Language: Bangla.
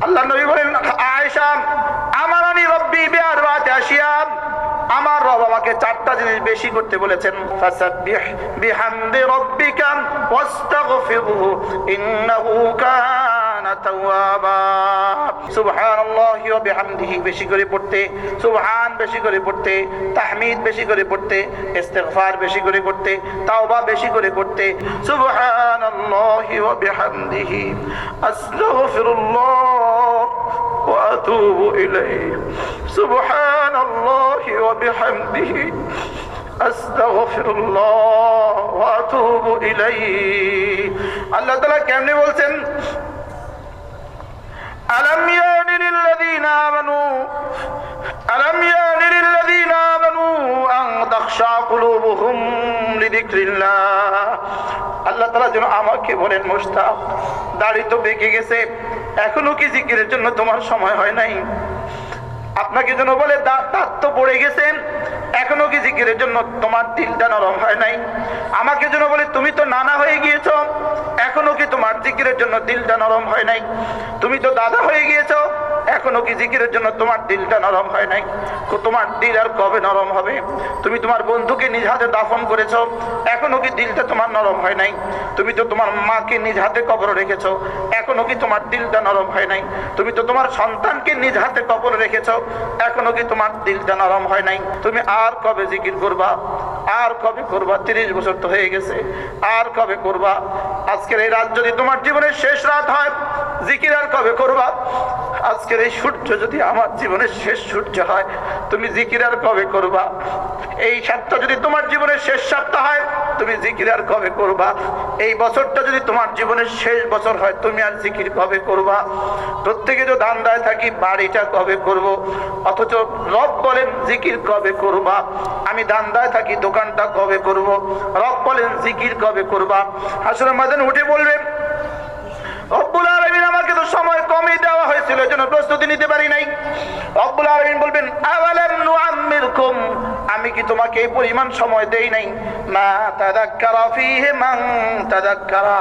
আল্লাহ নবী বলেন, আয়েশা, আমারানি রব্বি বিআরবাতি আশিয়া, আমার রব আমাকে চারটা জিনিস বেশি করতে বলেছেন। ফাসাব্বিহ বিহামদি রাব্বিকা ওয়াস্তাগফিরহু ইন্নাহু কানা তাওয়াবা। সুবহানাল্লাহি ওয়া বিহামদিহি বেশি করে পড়তে, সুবহান বেশি করে পড়তে, তাহমিদ বেশি করে পড়তে, ইস্তিগফার বেশি করে করতে, তাওবা বেশি করে করতে। সুবহানাল্লাহি ওয়া বিহামদিহি আস্তাগফিরুল্লাহ ওয়া আতুবু ইলাইহি। সুবহানাল্লাহি ওয়া বিহামদিহি আস্তাগফিরুল্লাহ ওয়া আতুবু ইলাইহি। আল্লাহ তাআলা কেমনে বলছেন, আলাম ইয়ানি লিল্লাযীনা আমানু আন তাখশা কুলুবুহুম লিযিকরিল্লাহ। আল্লাহ তাআলা যেন আমাকে বলেন, মুশতাক, দাড়ি তো বেঁকে গেছে, এখনো কি জিকিরের জন্য তোমার সময় হয় নাই? আপনাকে যেন বলে, দাঁত তো পড়ে গেছেন, এখনো কি জিকিরের জন্য তোমার দিলটা নরম হয় নাই? আমাকে যেন বলে, তুমি তো নানা হয়ে গিয়েছো, এখনো কি তোমার জিকিরের জন্য দিলটা নরম হয় নাই? তুমি তো দাদা হয়ে গিয়েছো, এখনো কি জিকিরের জন্য তোমার দিলটা নরম হয় নাই? তোমার দিল আর কবে নরম হবে? তুমি তোমার বন্ধুকে নিজ হাতে দাফন করেছো, এখনো কি দিলটা তোমার নরম হয় নাই? তুমি তো তোমার মাকে নিজ হাতে কবর রেখেছো, এখনো কি তোমার দিলটা নরম হয় নাই? তুমি তো তোমার সন্তানকে নিজ হাতে কবর রেখেছো, এখনো কি তোমার দিলটা নরম হয় নাই? তুমি আর কবে জিকির করবা? আর কবে করবা? 30 বছর তো হয়ে গেছে, আর কবে করবা? আজকের এই রাত যদি তোমার জীবনের শেষ রাত হয়, জিকির আর কবে করবা? আজকের এই সূর্য যদি আমার জীবনের শেষ সূর্য হয়, তুমি জিকির আর কবে করবা? এই সপ্তাহ যদি তোমার জীবনের শেষ সপ্তাহ হয়, তুমি জিকির আর কবে করবা? এই বছরটা যদি তোমার জীবনের শেষ বছর হয়, তুমি আর জিকির কবে করবা? প্রত্যেকে তো ধান্দায় থাকি, বাড়িটা কবে করব, অথচ রব বলেন জিকির কবে করবা? আমি ধান্দায় থাকি, দোকানটা কবে করব, রব বলেন জিকির কবে করবা? হাসরের ময়দানে উঠে বলবেন, রব্বুল আলামিন, আমাকে তো সময় কমই দেওয়া হয়েছিল, এজন্য প্রস্তুতি নিতে পারি নাই। রব্বুল আলামিন বলবেন, আওয়ালাম নুআম্মিরকুম, আমি কি তোমাকে এই পরিমাণ সময় দেই নাই? মা তাযাক্কারা ফীহি মান তাযাক্কারা,